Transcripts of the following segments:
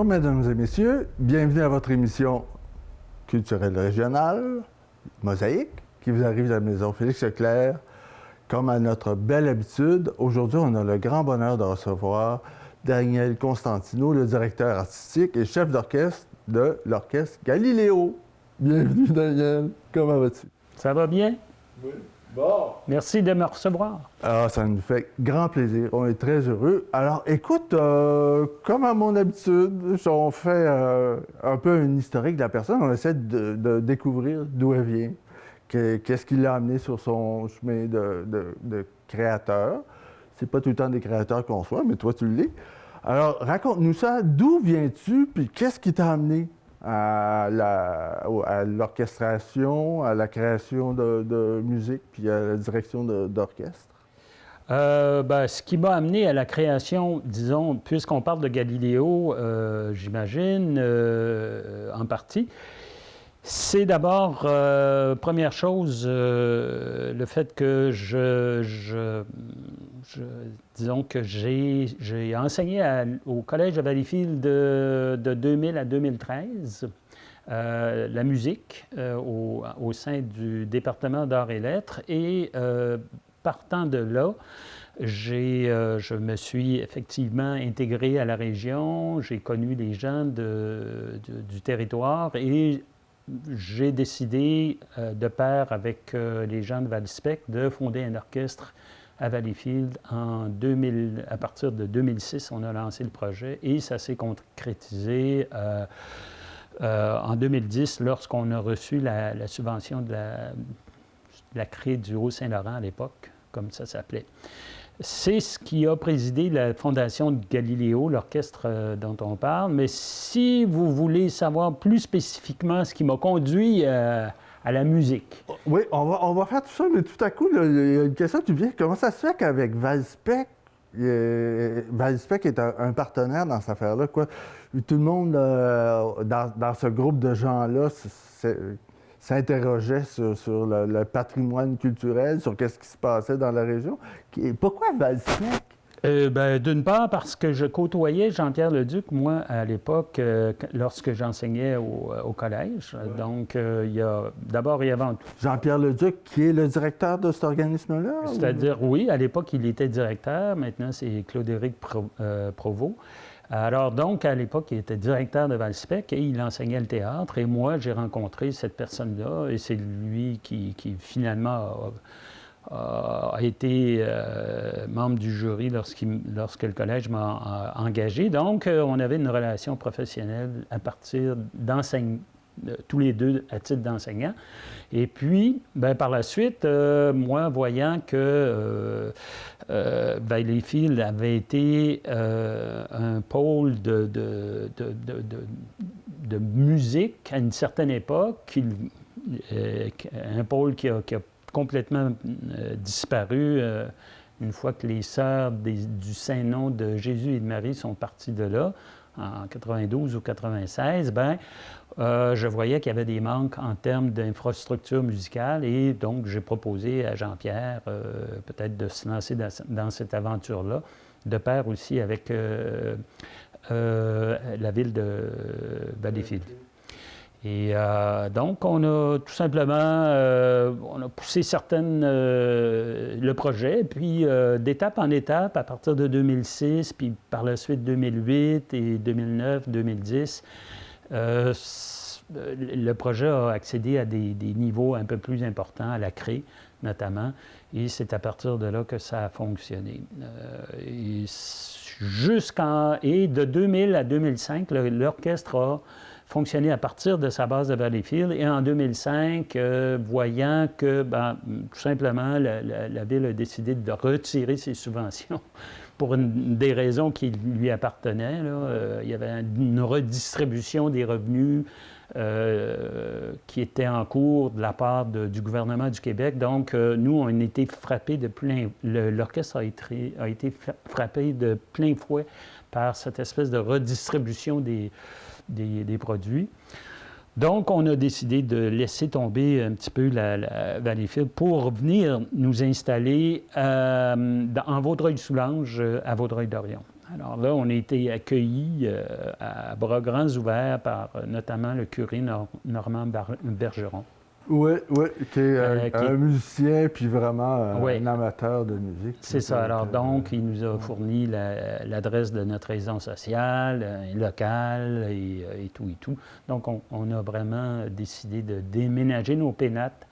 mesdames et messieurs. Bienvenue à votre émission culturelle régionale, Mosaïque, qui vous arrive de la maison Félix Leclerc. Comme à notre belle habitude, aujourd'hui, on a le grand bonheur de recevoir Daniel Constantino, le directeur artistique et chef d'orchestre de l'orchestre Galiléo. Bienvenue, Daniel. Comment vas-tu? Ça va bien? Oui. Bon. Merci de me recevoir. Alors, ça nous fait grand plaisir. On est très heureux. Alors, écoute, comme à mon habitude, on fait un peu un historique de la personne. On essaie de découvrir d'où elle vient, qu'est-ce qui l'a amené sur son chemin de créateur. C'est pas tout le temps des créateurs qu'on soit, mais toi, tu l'es. Alors, raconte-nous ça. D'où viens-tu, puis qu'est-ce qui t'a amené à l'orchestration, à la création de musique, puis à la direction d'orchestre? Ce qui m'a amené à la création, disons, puisqu'on parle de Galiléo, j'imagine, en partie, c'est d'abord, première chose, le fait que disons que j'ai enseigné au Collège de Valleyfield de 2000 à 2013 la musique au sein du département d'arts et lettres. Et partant de là, je me suis effectivement intégré à la région, j'ai connu les gens du territoire et j'ai décidé, de pair avec les gens de Valleyspec, de fonder un orchestre à Valleyfield à partir de 2006, on a lancé le projet et ça s'est concrétisé en 2010 lorsqu'on a reçu la subvention de la CRE du Haut-Saint-Laurent à l'époque, comme ça s'appelait. C'est ce qui a présidé la fondation de Galiléo, l'orchestre dont on parle. Mais si vous voulez savoir plus spécifiquement ce qui m'a conduit à la musique. Oui, on va faire tout ça, mais tout à coup, il y a une question qui vient. Comment ça se fait qu'avec Valleyspec, Valleyspec est un partenaire dans cette affaire-là, quoi? Tout le monde dans ce groupe de gens-là s'interrogeait sur le patrimoine culturel, sur qu'est-ce qui se passait dans la région. Pourquoi Valleyspec? D'une part, parce que je côtoyais Jean-Pierre Leduc, moi, à l'époque, lorsque j'enseignais au collège. Ouais. Donc, d'abord et avant tout. Jean-Pierre Leduc, qui est le directeur de cet organisme-là? C'est-à-dire, oui, à l'époque, il était directeur. Maintenant, c'est Claude-Éric Provost. Alors, donc, à l'époque, il était directeur de Valleyspec et il enseignait le théâtre. Et moi, j'ai rencontré cette personne-là et c'est lui qui finalement a été membre du jury lorsque le collège m'a engagé. Donc, on avait une relation professionnelle à partir d'enseignement, tous les deux à titre d'enseignant. Et puis, par la suite, moi, voyant que Valleyfield avait été un pôle de musique à une certaine époque, un pôle qui a complètement disparu une fois que les sœurs du Saint-Nom de Jésus et de Marie sont parties de là, en 92 ou 96, je voyais qu'il y avait des manques en termes d'infrastructure musicale et donc j'ai proposé à Jean-Pierre peut-être de se lancer dans cette aventure-là, de pair aussi avec la ville de Valleyfield. Et donc, on a tout simplement on a poussé le projet, puis d'étape en étape, à partir de 2006, puis par la suite 2008 et 2009, 2010, le projet a accédé à des niveaux un peu plus importants, à la CRE notamment, et c'est à partir de là que ça a fonctionné. Et de 2000 à 2005, l'orchestre a fonctionné à partir de sa base de Valleyfield. Et en 2005, voyant que, tout simplement, la Ville a décidé de retirer ses subventions pour des raisons qui lui appartenaient. Il y avait une redistribution des revenus qui était en cours de la part du gouvernement du Québec. Donc, nous, on a été frappés de plein... L'orchestre a été frappé de plein fouet par cette espèce de redistribution des produits. Donc, on a décidé de laisser tomber un petit peu la Valleyfield pour venir nous installer en Vaudreuil-Soulanges, à Vaudreuil-Dorion. Alors là, on a été accueillis à bras grands ouverts par notamment le curé Normand Bergeron. Oui, oui, qui est un est... musicien, puis vraiment ouais. un amateur de musique. C'est ça. Alors donc, il nous a fourni l'adresse de notre résidence sociale, un local et tout et tout. Donc, on a vraiment décidé de déménager nos pénates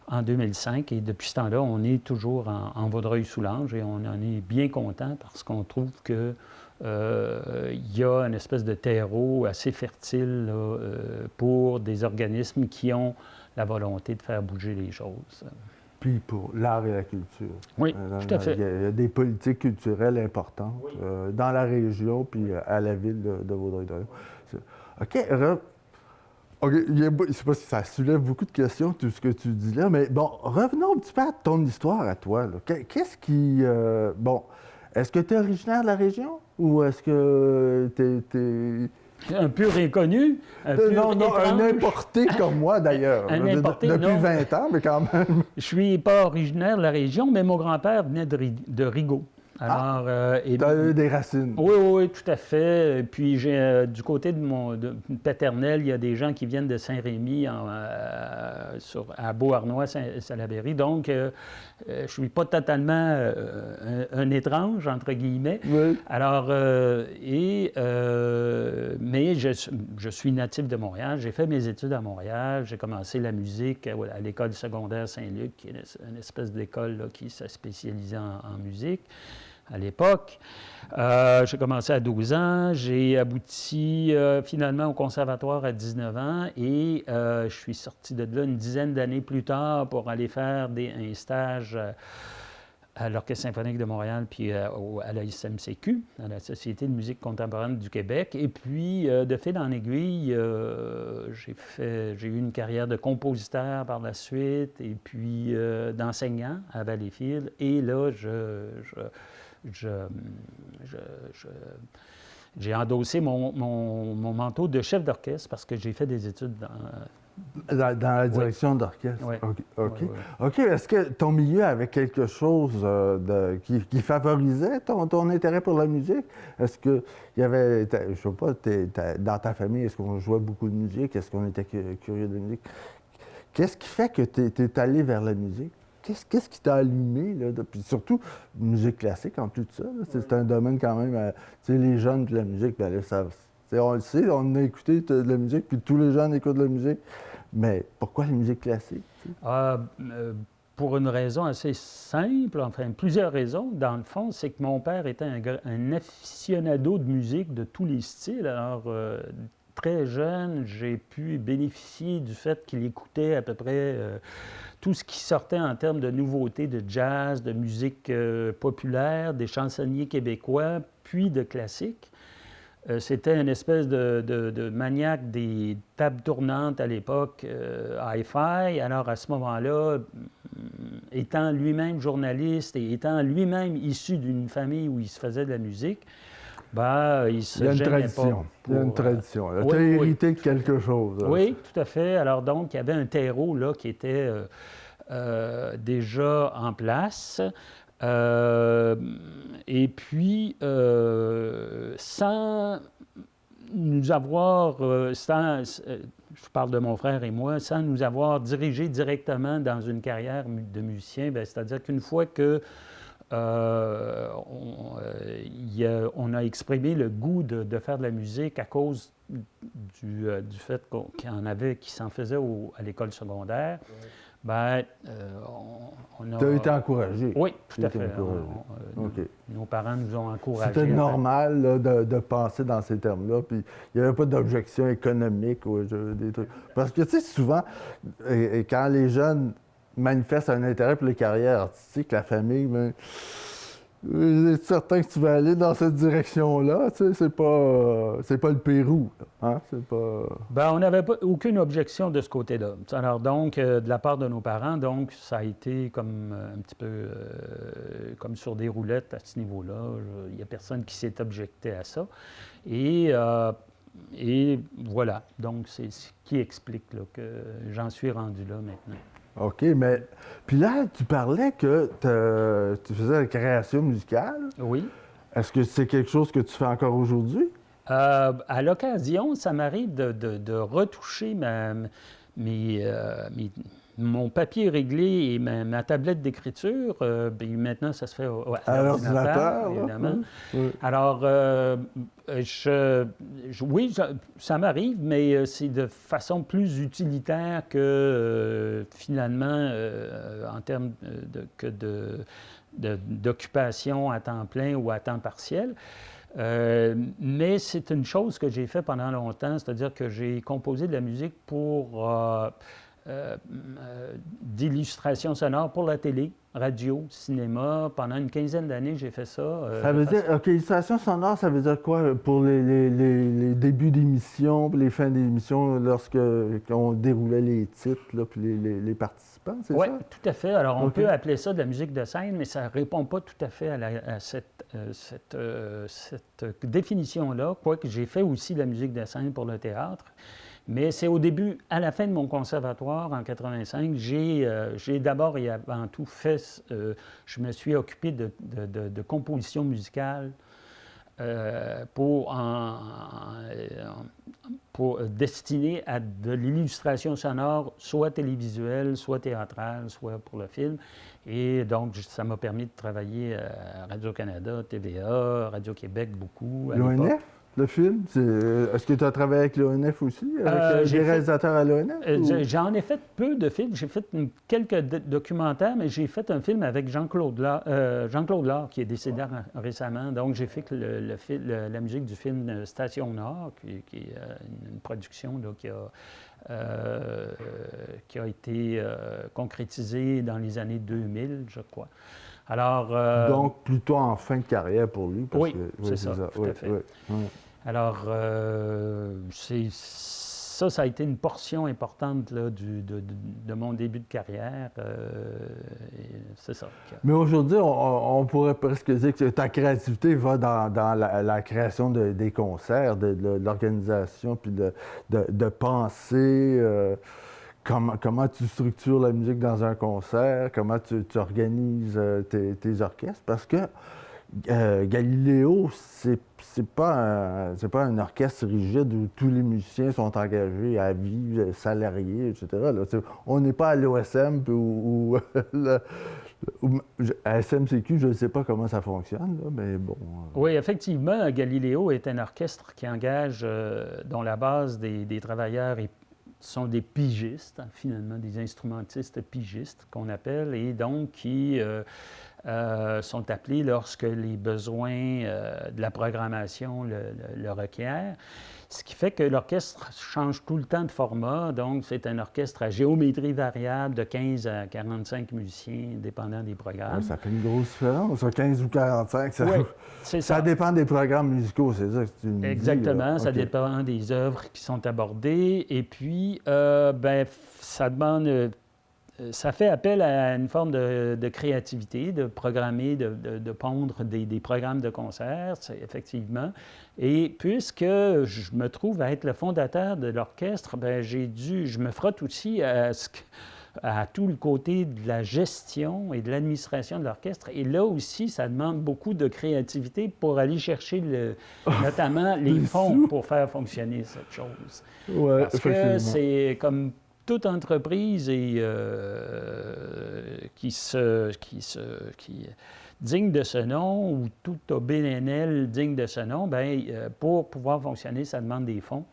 en 2005 et depuis ce temps-là, on est toujours en Vaudreuil-Soulanges et on en est bien content parce qu'on trouve que il y a une espèce de terreau assez fertile là, pour des organismes qui ont la volonté de faire bouger les choses. Puis pour l'art et la culture. Oui, tout à fait. Il y a des politiques culturelles importantes oui. Dans la région puis à la ville de Vaudreuil-Dorion. OK, je ne sais pas si ça soulève beaucoup de questions, tout ce que tu dis là, mais bon, revenons un petit peu à ton histoire à toi. Qu'est-ce qui... bon, est-ce que tu es originaire de la région ou est-ce que tu es... Un pur inconnu, un pur non, un importé comme moi d'ailleurs. Un importé, depuis non. 20 ans, mais quand même. Je suis pas originaire de la région, mais mon grand-père venait de Rigaud. Alors, tu as eu des racines. Oui, oui, tout à fait. Puis j'ai du côté de mon paternel, il y a des gens qui viennent de Saint-Rémy à Beauharnois-Salaberry. Donc, je ne suis pas totalement un étrange, entre guillemets. Oui. Alors, mais je suis natif de Montréal. J'ai fait mes études à Montréal. J'ai commencé la musique à l'école secondaire Saint-Luc, qui est une espèce d'école là, qui s'est spécialisée en musique à l'époque. J'ai commencé à 12 ans. J'ai abouti finalement au conservatoire à 19 ans et je suis sorti de là une dizaine d'années plus tard pour aller faire un stage à l'Orchestre symphonique de Montréal puis à la SMCQ, à la Société de musique contemporaine du Québec. Et puis, de fil en aiguille, j'ai eu une carrière de compositeur par la suite et puis d'enseignant à Valleyfield. Et là, j'ai endossé mon manteau de chef d'orchestre parce que j'ai fait des études dans la direction d'orchestre. Oui. OK. Oui. OK. Est-ce que ton milieu avait quelque chose qui favorisait ton intérêt pour la musique? Est-ce qu'il y avait, je ne sais pas, dans ta famille, est-ce qu'on jouait beaucoup de musique? Est-ce qu'on était curieux de musique? Qu'est-ce qui fait que tu es allé vers la musique? Qu'est-ce qui t'a allumé, là? Puis surtout, musique classique, en plus de ça. C'est un domaine quand même... tu sais, les jeunes de la musique, bien, là, on le sait, on a écouté de la musique, puis tous les jeunes écoutent de la musique. Mais pourquoi la musique classique? Pour une raison assez simple, enfin, plusieurs raisons. Dans le fond, c'est que mon père était un aficionado de musique de tous les styles. Alors, très jeune, j'ai pu bénéficier du fait qu'il écoutait à peu près... tout ce qui sortait en termes de nouveautés, de jazz, de musique populaire, des chansonniers québécois, puis de classique. C'était une espèce de maniaque des tables tournantes à l'époque, hi-fi. Alors à ce moment-là, étant lui-même journaliste et étant lui-même issu d'une famille où il se faisait de la musique, il se gênait pas. Il y a une tradition. Tu as hérité de quelque chose. Oui, tout à fait. Alors donc, il y avait un terreau là, qui était déjà en place. Et puis, sans nous avoir, je parle de mon frère et moi, sans nous avoir dirigé directement dans une carrière de musicien, c'est-à-dire qu'une fois que on a exprimé le goût de faire de la musique à cause du fait qu'il y en avait qui s'en faisaient à l'école secondaire. On a... Tu as été encouragé. Oui, tout à fait. Nos parents nous ont encouragés. C'était normal là, de penser dans ces termes-là, puis il n'y avait pas d'objection économique ou des trucs. Parce que, tu sais, souvent, quand les jeunes manifestent un intérêt pour les carrières artistiques, la famille, mais je suis certain que tu vas aller dans cette direction-là. Tu sais, c'est pas le Pérou. Hein? C'est pas... on n'avait aucune objection de ce côté-là. Alors donc, de la part de nos parents, donc ça a été comme un petit peu comme sur des roulettes à ce niveau-là. Il n'y a personne qui s'est objecté à ça. Et voilà. Donc, c'est ce qui explique là, que j'en suis rendu là maintenant. OK, mais... Puis là, tu parlais que tu faisais la création musicale. Oui. Est-ce que c'est quelque chose que tu fais encore aujourd'hui? À l'occasion, ça m'arrive de retoucher mon papier réglé et ma tablette d'écriture. Puis maintenant, ça se fait à À l'ordinateur, l'ordinateur, là? évidemment. Oui. Alors, oui, ça m'arrive, mais c'est de façon plus utilitaire que finalement, en termes d'occupation à temps plein ou à temps partiel. Mais c'est une chose que j'ai fait pendant longtemps, c'est-à-dire que j'ai composé de la musique pour d'illustration sonore pour la télé, radio, cinéma. Pendant une quinzaine d'années, j'ai fait ça. Ça veut dire, OK, illustration sonore, ça veut dire quoi pour les débuts d'émissions, les fins d'émissions, on déroulait les titres, là, puis les participants, c'est Oui, ça? tout à fait. Alors, on OK. peut appeler ça de la musique de scène, mais ça ne répond pas tout à fait à cette définition-là, quoique j'ai fait aussi de la musique de scène pour le théâtre. Mais c'est au début, à la fin de mon conservatoire, en 85, j'ai d'abord et avant tout fait, je me suis occupé de composition musicale pour destiné à de l'illustration sonore, soit télévisuelle, soit théâtrale, soit pour le film. Et donc, ça m'a permis de travailler à Radio-Canada, TVA, Radio-Québec beaucoup à l'époque. L'ONF, le film? Est-ce que tu as travaillé avec l'ONF aussi? Avec des réalisateurs à l'ONF? J'en ai fait peu de films. J'ai fait quelques documentaires, mais j'ai fait un film avec Jean-Claude Lard, qui est décédé récemment. Donc, j'ai fait la musique du film Station Nord, qui est une production là, qui a été concrétisée dans les années 2000, je crois. Alors, donc, plutôt en fin de carrière pour lui. Parce oui, que, c'est ça, tout à fait. Oui. Alors, ça a été une portion importante là, de mon début de carrière. C'est ça. Mais aujourd'hui, on pourrait presque dire que ta créativité va dans la création des concerts, de l'organisation, puis de penser comment tu structures la musique dans un concert, comment tu organises tes orchestres. Parce que Galiléo, c'est pas un orchestre rigide où tous les musiciens sont engagés à vie, salariés, etc. Là, on n'est pas à l'OSM ou à SMCQ, je ne sais pas comment ça fonctionne, là, mais bon. Oui, effectivement, Galiléo est un orchestre qui engage, dont la base des travailleurs sont des pigistes, finalement, des instrumentistes pigistes qu'on appelle, et donc qui sont appelés lorsque les besoins de la programmation le requièrent. Ce qui fait que l'orchestre change tout le temps de format. Donc, c'est un orchestre à géométrie variable de 15 à 45 musiciens, dépendant des programmes. Ouais, ça fait une grosse différence, 15 ou 45. Ça dépend des programmes musicaux, c'est ça que tu me dis. Exactement, ça OK. dépend des œuvres qui sont abordées. Et puis, ça demande... Ça fait appel à une forme de créativité, de programmer, de pondre des programmes de concert, effectivement. Et puisque je me trouve à être le fondateur de l'orchestre, je me frotte aussi à tout le côté de la gestion et de l'administration de l'orchestre. Et là aussi, ça demande beaucoup de créativité pour aller chercher notamment les fonds pour faire fonctionner cette chose. Ouais, Parce que c'est comme toute entreprise qui digne de ce nom, ou tout OBNL digne de ce nom, pour pouvoir fonctionner, ça demande des fonds.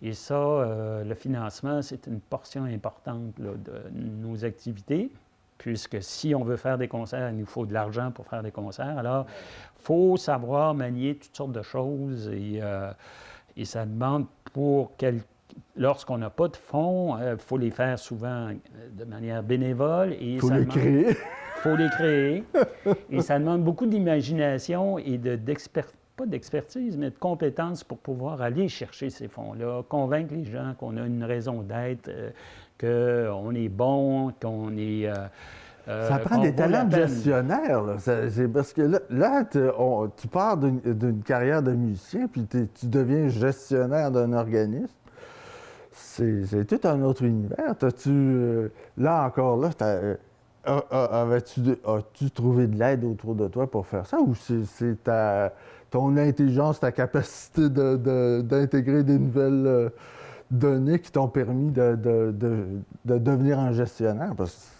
Et ça, le financement, c'est une portion importante là, de nos activités, puisque si on veut faire des concerts, il nous faut de l'argent pour faire des concerts. Alors, il faut savoir manier toutes sortes de choses, et ça demande lorsqu'on n'a pas de fonds, il faut les faire souvent de manière bénévole. Il faut les créer. Il faut les créer. Et ça demande beaucoup d'imagination et pas d'expertise, mais de compétences pour pouvoir aller chercher ces fonds-là, convaincre les gens qu'on a une raison d'être, qu'on est bon, qu'on est... ça prend des talents de gestionnaire. Là. C'est parce que là tu pars d'une carrière de musicien, puis tu deviens gestionnaire d'un organisme. C'est tout un autre univers. Là encore, As-tu trouvé de l'aide autour de toi pour faire ça ou c'est ton intelligence, ta capacité d'intégrer des nouvelles données qui t'ont permis de devenir un gestionnaire? Parce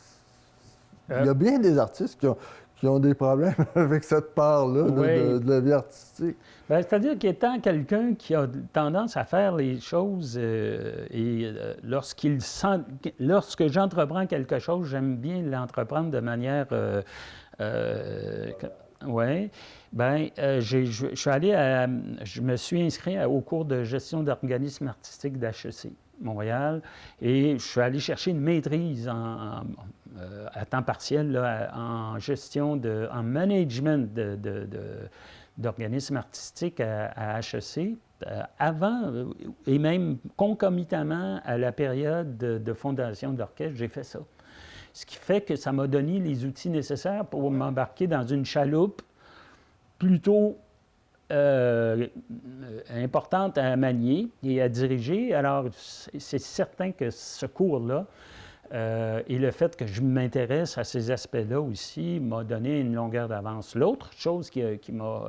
qu'il y a bien des artistes qui ont des problèmes avec cette part-là Oui. de la vie artistique. Ben, c'est-à-dire qu'étant quelqu'un qui a tendance à faire les choses lorsque j'entreprends quelque chose, j'aime bien l'entreprendre de manière euh, ouais. Ben, je suis allé je me suis inscrit au cours de gestion d'organismes artistiques d'HEC Montréal et je suis allé chercher une maîtrise à temps partiel là, en gestion en management d'organismes artistiques à HEC. Avant et même concomitamment à la période de fondation d'orchestre, j'ai fait ça. Ce qui fait que ça m'a donné les outils nécessaires pour m'embarquer dans une chaloupe plutôt importante à manier et à diriger. Alors, c'est certain que ce cours-là et le fait que je m'intéresse à ces aspects-là aussi m'a donné une longueur d'avance. L'autre chose qui m'a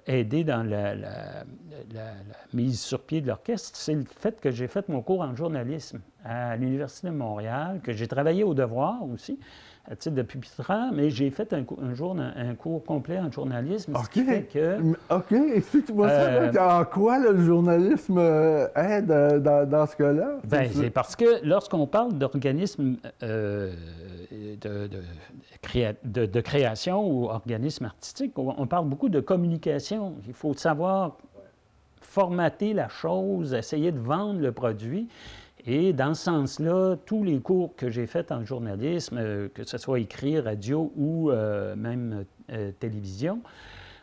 aidé dans la mise sur pied de l'orchestre, c'est le fait que j'ai fait mon cours en journalisme à l'Université de Montréal, que j'ai travaillé au devoir aussi, à titre de pupitrant, mais j'ai fait un jour un cours complet en journalisme, ce qui fait que... OK, explique-moi ça. Là, en quoi le journalisme aide dans ce cas-là? Bien, c'est parce que lorsqu'on parle d'organisme de création ou organisme artistique, on parle beaucoup de communication. Il faut savoir formater la chose, essayer de vendre le produit. Et dans ce sens-là, tous les cours que j'ai faits en journalisme, que ce soit écrit, radio ou même télévision,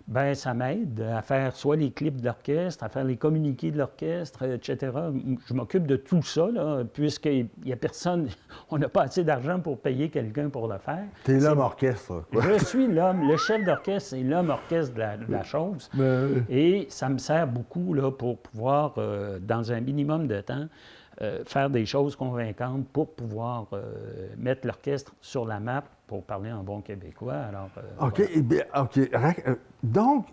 ben ça m'aide à faire soit les clips de l'orchestre, à faire les communiqués de l'orchestre, etc. Je m'occupe de tout ça, puisqu'il n'y a personne, on n'a pas assez d'argent pour payer quelqu'un pour le faire. T'es l'homme orchestre, quoi. Je suis l'homme, le chef d'orchestre, c'est l'homme orchestre de la chose. Et ça me sert beaucoup là, pour pouvoir, dans un minimum de temps, faire des choses convaincantes pour pouvoir mettre l'orchestre sur la map, pour parler en bon québécois. Alors, OK. Voilà. OK. Donc,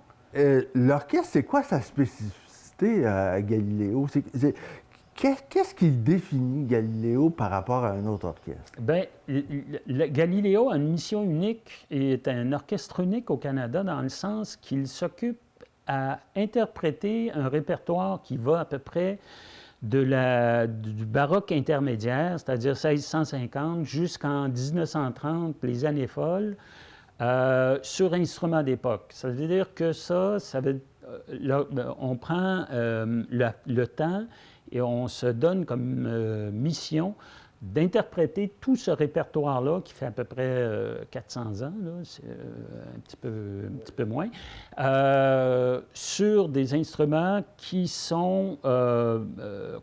l'orchestre, c'est quoi sa spécificité à Galiléo? Qu'est-ce qui définit Galiléo par rapport à un autre orchestre? Bien, Galiléo a une mission unique et est un orchestre unique au Canada dans le sens qu'il s'occupe à interpréter un répertoire qui va à peu près du baroque intermédiaire, c'est-à-dire 1650 jusqu'en 1930, les années folles, sur instruments d'époque. Ça veut dire que on prend le temps et on se donne comme mission d'interpréter tout ce répertoire-là, qui fait à peu près 400 ans, là, c'est un petit peu moins, sur des instruments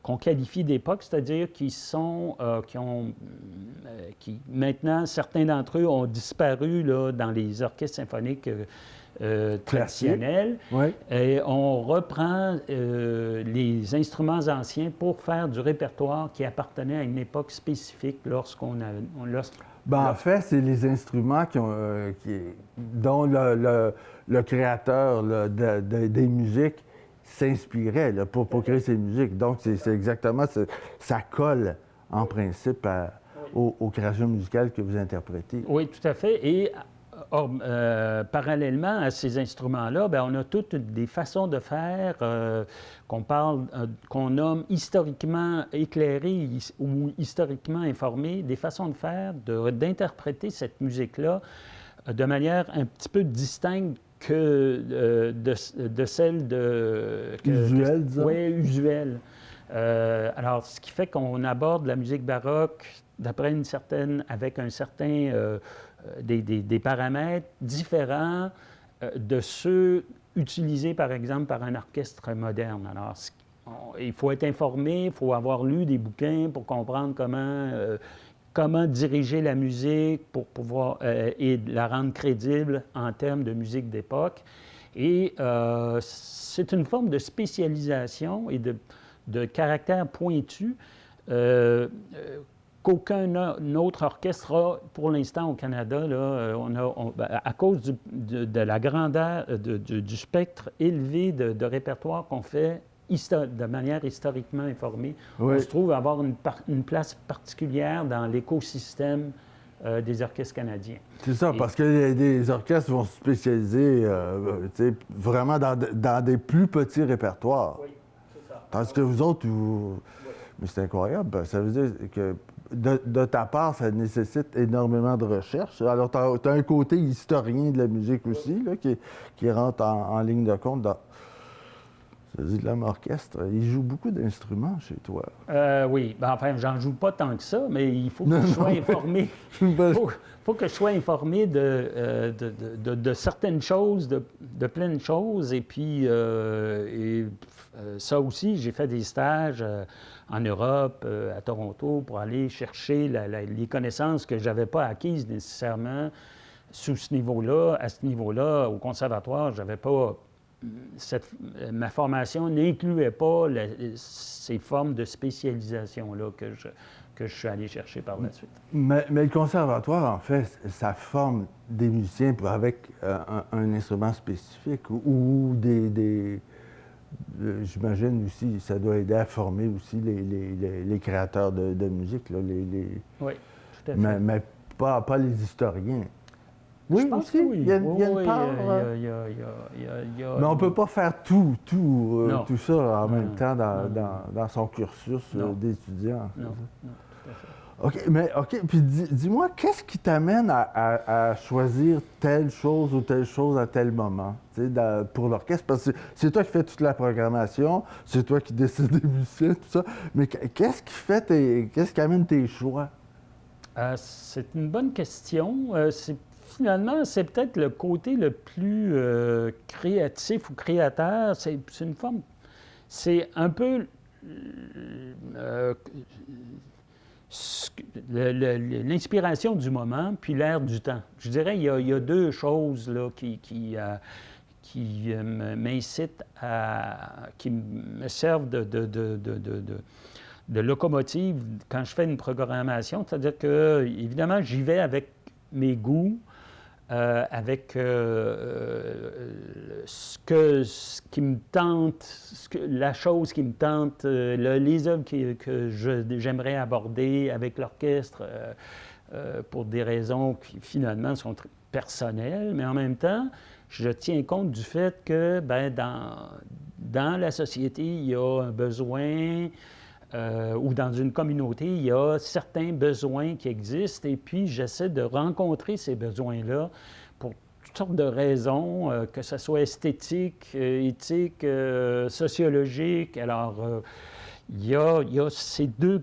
qu'on qualifie d'époque, c'est-à-dire qui maintenant, certains d'entre eux ont disparu là, dans les orchestres symphoniques traditionnels. Oui. Et on reprend les instruments anciens pour faire du répertoire qui appartenait à une époque spécifique En fait, c'est les instruments dont le créateur là, des musiques s'inspirait là, pour créer ces musiques. Donc, c'est exactement ça colle en principe aux créations musicales que vous interprétez. Oui, tout à fait. Et parallèlement à ces instruments-là, bien, on a toutes des façons de faire qu'on nomme historiquement éclairées ou historiquement informées, des façons de faire, d'interpréter cette musique-là de manière un petit peu distincte que de celle usuelle, disons. Oui, usuelle. Alors, ce qui fait qu'on aborde la musique baroque avec un certain des paramètres différents de ceux utilisés, par exemple, par un orchestre moderne. Alors, il faut être informé, il faut avoir lu des bouquins pour comprendre comment diriger la musique pour pouvoir et la rendre crédible en termes de musique d'époque. Et c'est une forme de spécialisation et de caractère pointu qu'aucun autre orchestre a pour l'instant au Canada. Là, à cause de la grandeur du spectre élevé de répertoire qu'on fait de manière historiquement informée, Oui. on se trouve avoir une place particulière dans l'écosystème des orchestres canadiens. C'est ça, parce que des orchestres vont se spécialiser vraiment dans des plus petits répertoires. Oui, c'est ça. Tandis que vous autres, mais c'est incroyable. Ça veut dire que de ta part, ça nécessite énormément de recherche. Alors, tu as un côté historien de la musique aussi, là, qui rentre en ligne de compte dans. Ça veut dire que l'homme orchestre, il joue beaucoup d'instruments chez toi. Oui, enfin, j'en joue pas tant que ça, mais il faut que je sois informé. Faut que je sois informé de certaines choses, de plein de choses. Et puis, ça aussi, j'ai fait des stages en Europe, à Toronto, pour aller chercher les connaissances que je n'avais pas acquises nécessairement sous ce niveau-là. À ce niveau-là, au conservatoire, je n'avais pas... ma formation n'incluait pas ces formes de spécialisation-là que je suis allé chercher par la suite. Mais le conservatoire, en fait, ça forme des musiciens avec un instrument spécifique ou j'imagine aussi, ça doit aider à former aussi les créateurs de musique, là, Oui, tout à fait. Mais pas les historiens. Oui, je pense aussi, que oui. Il y a une part. Mais on ne peut pas faire tout ça en même temps dans son cursus d'étudiant. Non, tout à fait. OK, puis dis-moi, qu'est-ce qui t'amène à choisir telle chose ou telle chose à tel moment, pour l'orchestre? Parce que c'est toi qui fais toute la programmation, c'est toi qui décides des musiciens, tout ça. Mais qu'est-ce qui amène tes choix? C'est une bonne question. Finalement, c'est peut-être le côté le plus créatif ou créateur. C'est une forme... C'est un peu... l'inspiration du moment, puis l'air du temps. Je dirais qu'il y a deux choses là, qui m'incitent qui me servent de locomotive quand je fais une programmation. C'est-à-dire que, évidemment, j'y vais avec mes goûts, avec ce qui me tente, la chose qui me tente, les œuvres que j'aimerais aborder avec l'orchestre pour des raisons qui finalement sont personnelles, mais en même temps, je tiens compte du fait que dans la société, il y a un besoin ou dans une communauté, il y a certains besoins qui existent et puis j'essaie de rencontrer ces besoins-là pour toutes sortes de raisons, que ce soit esthétique, éthique, sociologique. Alors, il y a ces deux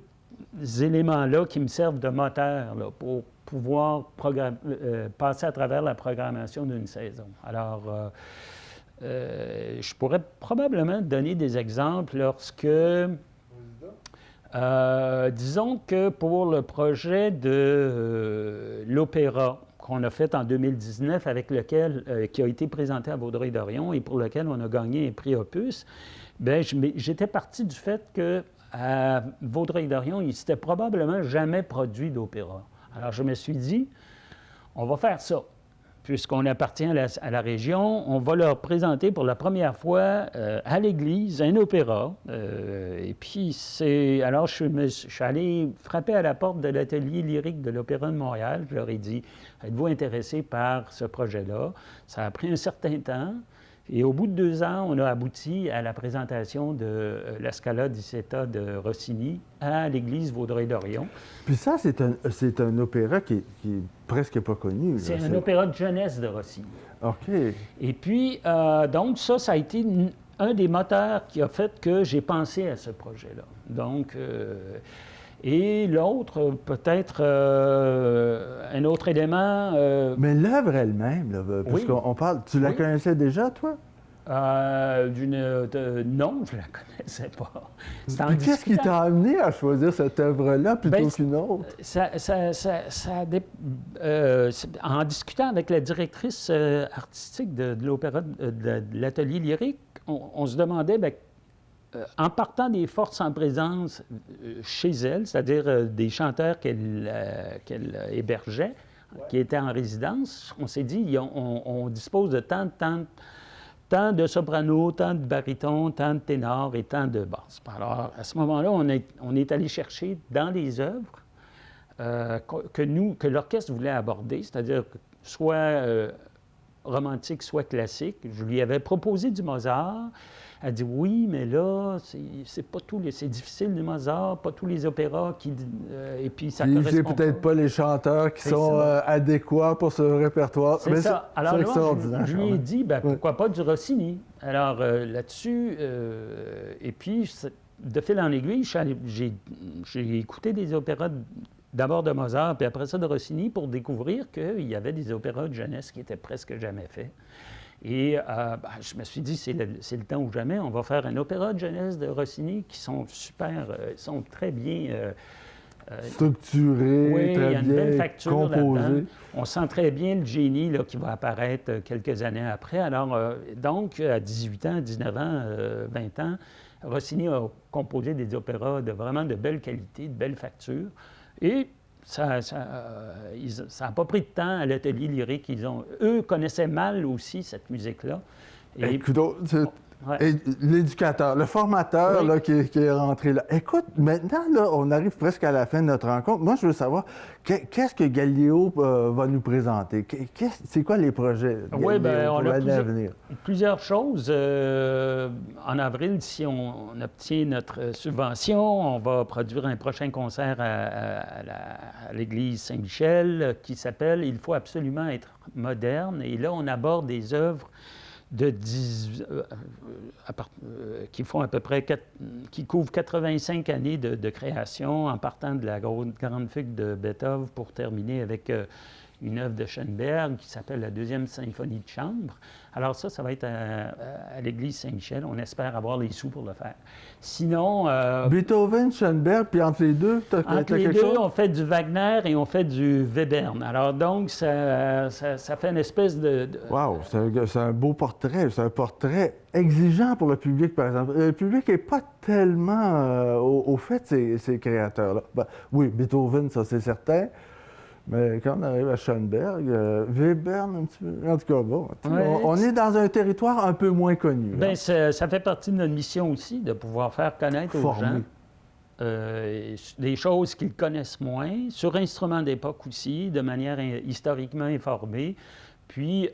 éléments-là qui me servent de moteur là, pour pouvoir passer à travers la programmation d'une saison. Alors, je pourrais probablement donner des exemples lorsque... disons que pour le projet de l'opéra qu'on a fait en 2019, avec lequel, qui a été présenté à Vaudreuil-Dorion et pour lequel on a gagné un prix Opus, bien, j'étais parti du fait qu'à Vaudreuil-Dorion, il ne s'était probablement jamais produit d'opéra. Alors, je me suis dit, on va faire ça. Puisqu'on appartient à la région, on va leur présenter pour la première fois à l'église un opéra. Et puis, alors, je suis allé frapper à la porte de l'atelier lyrique de l'Opéra de Montréal. Je leur ai dit, êtes-vous intéressés par ce projet-là? Ça a pris un certain temps. Et au bout de 2 ans, on a abouti à la présentation de La Scala di Seta de Rossini à l'église Vaudreuil-Dorion. Puis ça, c'est un opéra qui est presque pas connu. C'est un opéra de jeunesse de Rossini. OK. Et puis, donc, ça a été un des moteurs qui a fait que j'ai pensé à ce projet-là. Donc, et l'autre, peut-être un autre élément... Mais l'œuvre elle-même, là, puisqu'on parle... Tu la connaissais déjà, toi? Non, je la connaissais pas. Puis qu'est-ce qui t'a amené à choisir cette œuvre-là plutôt qu'une autre? En discutant avec la directrice artistique de l'opéra, de l'atelier lyrique, on se demandait en partant des forces en présence chez elle, c'est-à-dire des chanteurs qu'elle hébergeait, qui étaient en résidence, on s'est dit, on dispose de tant de sopranos, tant de barytons, tant de ténors et tant de basses. Alors, à ce moment-là, on est allé chercher dans les œuvres que l'orchestre voulait aborder, c'est-à-dire soit romantique, soit classique. Je lui avais proposé du Mozart. Elle dit oui, mais là, c'est pas c'est difficile du Mozart, pas tous les opéras qui. Et puis ça correspond. C'est peut-être pas les chanteurs qui sont adéquats pour ce répertoire. C'est ça. Alors là, extraordinaire. Je lui ai dit, pourquoi pas du Rossini. Alors là-dessus, et puis de fil en aiguille, j'ai écouté des opéras d'abord de Mozart, puis après ça de Rossini, pour découvrir qu'il y avait des opéras de jeunesse qui étaient presque jamais faits. Et je me suis dit, c'est le temps ou jamais, on va faire un opéra de jeunesse de Rossini qui sont super, sont très bien structurés, oui, très il y a une bien belle facture composés. là-dedans. On sent très bien le génie là, qui va apparaître quelques années après. Alors, donc, à 18 ans, 19 ans, 20 ans, Rossini a composé des opéras vraiment de belle qualité, de belle facture. Et ça n'a pas pris de temps à l'atelier lyrique. Eux connaissaient mal aussi cette musique-là. Écoute, l'éducateur, le formateur là, qui est rentré là. Écoute, maintenant, là, on arrive presque à la fin de notre rencontre. Moi, je veux savoir, qu'est-ce que Galileo va nous présenter? C'est quoi les projets pour l'année à venir? Plusieurs choses. En avril, si on obtient notre subvention, on va produire un prochain concert à l'église Saint-Michel qui s'appelle « Il faut absolument être moderne ». Et là, on aborde des œuvres qui font à peu près qui couvrent 85 années de création, en partant de la grande fugue de Beethoven pour terminer avec une œuvre de Schoenberg qui s'appelle la Deuxième symphonie de chambre. Alors ça va être à l'église Saint-Michel. On espère avoir les sous pour le faire. Sinon... Beethoven, Schoenberg, puis entre les deux, entre les deux, on fait du Wagner et on fait du Webern. Alors donc, ça fait une espèce de... Wow! C'est un beau portrait. C'est un portrait exigeant pour le public, par exemple. Le public n'est pas tellement au fait de ces créateurs-là. Oui, Beethoven, ça c'est certain. Mais quand on arrive à Schoenberg, Webern un petit peu. En tout cas, bon, on est dans un territoire un peu moins connu. Bien, ça fait partie de notre mission aussi, de pouvoir faire connaître aux gens des choses qu'ils connaissent moins, sur instruments d'époque aussi, de manière historiquement informée. Puis,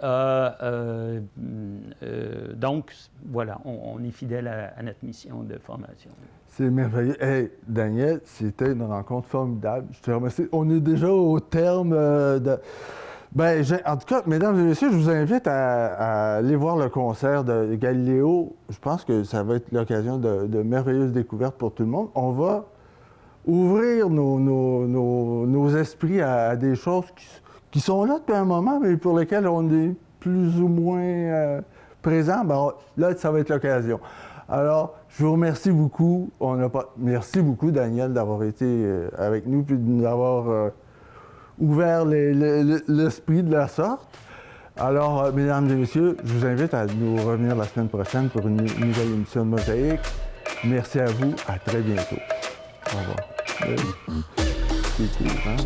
donc, voilà, on est fidèle à notre mission de formation. C'est merveilleux. Hey, Daniel, c'était une rencontre formidable. Je te remercie. On est déjà au terme de... en tout cas, mesdames et messieurs, je vous invite à aller voir le concert de Galileo. Je pense que ça va être l'occasion de merveilleuses découvertes pour tout le monde. On va ouvrir nos esprits à des choses qui sont là depuis un moment, mais pour lesquelles on est plus ou moins présent. Là, ça va être l'occasion. Alors, je vous remercie beaucoup. Merci beaucoup, Daniel, d'avoir été avec nous puis de nous avoir ouvert l'esprit de la sorte. Alors, mesdames et messieurs, je vous invite à nous revenir la semaine prochaine pour une nouvelle émission de Mosaïque. Merci à vous. À très bientôt. Au revoir. C'est cool, hein?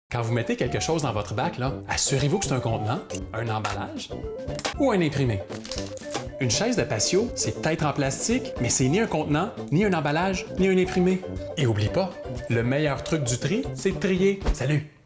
Quand vous mettez quelque chose dans votre bac, là, assurez-vous que c'est un contenant, un emballage ou un imprimé. Une chaise de patio, c'est peut-être en plastique, mais c'est ni un contenant, ni un emballage, ni un imprimé. Et oublie pas, le meilleur truc du tri, c'est de trier. Salut!